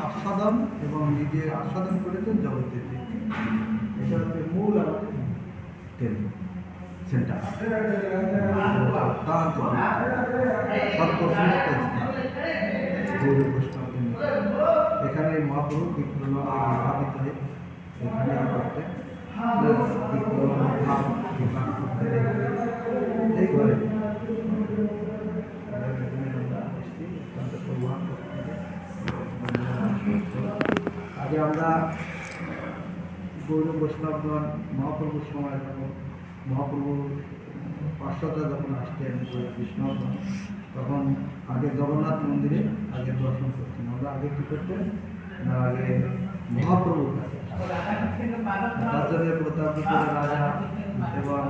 আস্বাদন এবং নিজে আস্বাদন করেছেন জগতের দিকে। এটা হচ্ছে মূল আমাদের সেন্টার, অত্যন্ত সর্বশ্রেষ্ঠ স্থান গৌর বৈষ্ণব কেন্দ্র। এখানে মহাপ্রভু বিপ্লব ভাবিত হয়ে এখানে করতে বিপ্লব ভাব বিভাগ করতে এই ঘরে আগে আমরা গৌর বৈষ্ণবগণ মহাপ্রভুর সময় যখন মহাপ্রভু পাশ্চাত্যা যখন আসতেন বৈষ্ণবগণ, তখন আগে জগন্নাথ মন্দিরে আগে দর্শন করতেন। আমরা আগে কী করতেন না, আগে মহাপ্রভুর কাছে রাজ্যের প্রতাপপুরের রাজা এবং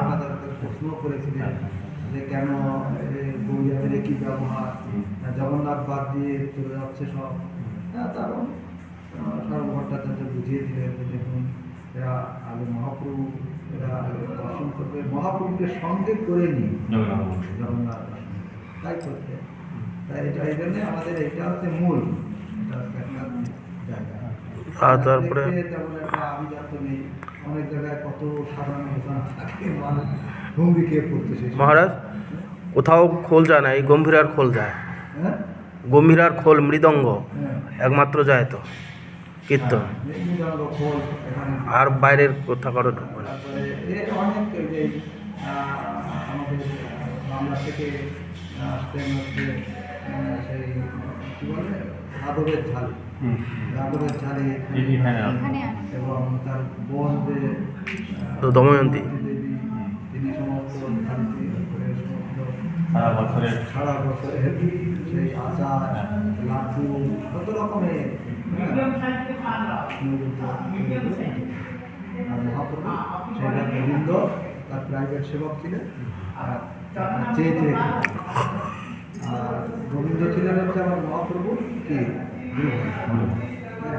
তাদেরকে প্রশ্ন করেছিলেন যে কেন গৌরিয়াদের কী ব্যবহার, জগন্নাথ বাদ দিয়ে চলে যাচ্ছে সব। তারপর সর্বভট্টাচার্য বুঝিয়ে দিলেন যে দেখুন, এরা আগে মহাপ্রভু, এরা আগে দর্শন করবে, মহাপ্রভুকে সঙ্গে করে নিয়ে জগন্নাথ তাই করতে। তাই এটা এই জন্যে আমাদের এটা হচ্ছে মূল, এটা হচ্ছে একটা জায়গা। আর তারপরে তেমন একটা আভিজাত্য নেই, অনেক জায়গায় কত সাধারণ দোকান থাকে, মানুষ হুমড়ি খেয়ে পড়তেছে। মহারাজ কোথাও খোল যায় না, এই গম্ভীরার খোল যায়। হ্যাঁ, গম্ভীরার খোল মৃদঙ্গ হ্যাঁ, একমাত্র যায় তো কীর্তন, মৃদঙ্গ, খোল এখানে। আর বাইরের কোথা কারো ঢুকবে না। তারপরে অনেক যে আমাদের বাংলা থেকে আসতেন হচ্ছে সেই কী বলে আদরের ঝাল, আদরের ঝালে এবং তার বোন যে দময়ন্তী দেবী, তিনি সমস্ত ঝালটি করে সমস্ত সারা বছরের সেই আচার লাড্ডু কত রকমের আর মহাপ্রভু সেটা গোবিন্দ তার প্রাইভেট সেবক ছিলেন, আর চেয়ে চেয়ে আর গোবিন্দ ছিলেন হচ্ছে আমার মহাপ্রভু কি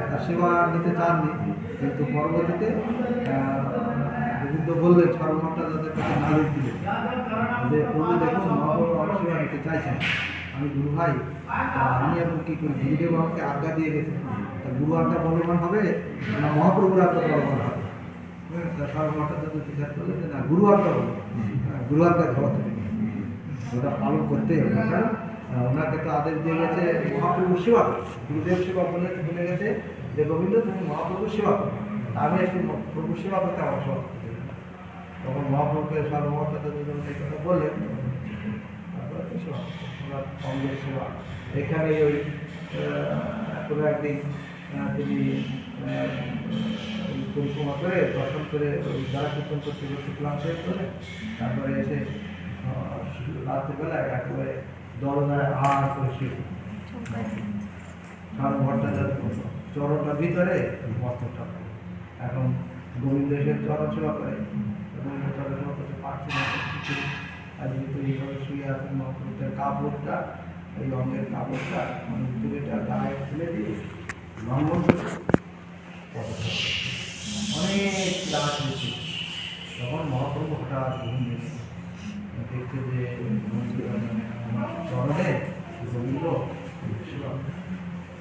তার সেবা নিতে চাননি, কিন্তু পরবর্তীতে গোবিন্দ বললেন সর্বমটা যাদের কাছে নালিশ দিলেন যে প্রভু দেখুন মহাপ্রভু আমার সেবা নিতে চাইছেন, আমি গুরু ভাই, আমি এখন কী করি, গুরুদেব আমাকে আজ্ঞা দিয়ে গেছে, তা গুরু আজ্ঞা বলবান হবে না মহাপ্রভুর আজ্ঞা বলবান হবে। সর্বমটা যদি জিজ্ঞাসা করলেন যে না গুরু আজ্ঞা বলবো, গুরু আজ্ঞা ধরা থেকে ওটা পালন করতেই হবে। কারণ ওনাকে তো আদেশ দিয়ে গেছে মহাপ্রভুর সেবা, গুরুদেব সেবা বলে বলে গেছে যে গোবিন্দ তুমি মহাপ্রভুর সেবা করো, আমি একটু প্রভুর সেবা করতে আমার সেবা করতে দেবে। তখন মহাপ্রভুকে সর্বমতা দুজন এই কথা বললেন, তারপরে সেবা ওনার অঙ্গের সেবা। এখানে ওই কোনো একদিন তিনি পরিক্রমা করে দর্শন করে ওই দ্বারা কীর্তন করতে করতে ক্লাস শেষ করে তারপরে এসে রাত্রিবেলায় একেবারে দরজায় আর করে শুয়ে ভট্টাচার্য চরণটার ভিতরে বস্ত্রটা। এখন গোবিন্দ এসে চরণ সেবা করে, গোবিন্দ চরণ সেবা করতে পারছে না কিছু, আর যেহেতু এইভাবে শুয়ে আছেন মহাপ্রভুদের কাপড়টা, এই অঙ্গের কাপড়টা মানে চুরিটা গায়ে ফেলে দিয়ে লঙ্ঘন করে অনেক রাত হয়েছে। তখন মহাপ্রভু হঠাৎ ঘুম দিয়েছে, দেখছে যে আমার চরণে গোবিন্দ সেবা।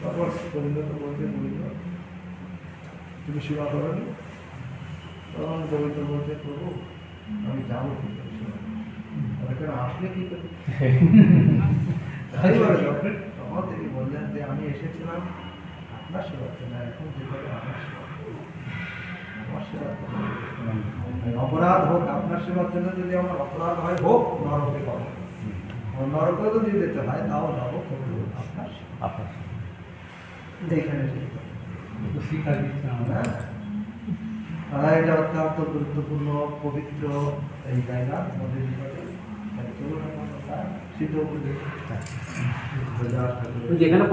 তখন গোবিন্দ তো বলছে গোবিন্দ তুমি সেবা করো নি? তখন গোবিন্দ বলছে প্রভু আমি যাবো কি করে সেবা, কেন আসলে কি করে? তখন তিনি বললেন যে আমি এসেছিলাম আপনার সেবা করতে না, এখন যেভাবে আমার সেবা আমার সেবা অপরাধ হোক, আপনার সেবার জন্য যদি আমার অপরাধ হয় হোক, নরকে পাবো, নরকে যদি যেতে হয় তাও যাবো, আপনার আপনার এখানে শিক্ষা দিচ্ছে। এটা অত্যন্ত গুরুত্বপূর্ণ পবিত্র এই জায়গা আমাদের জীবনে। চলুন সিদ্ধ যেখানে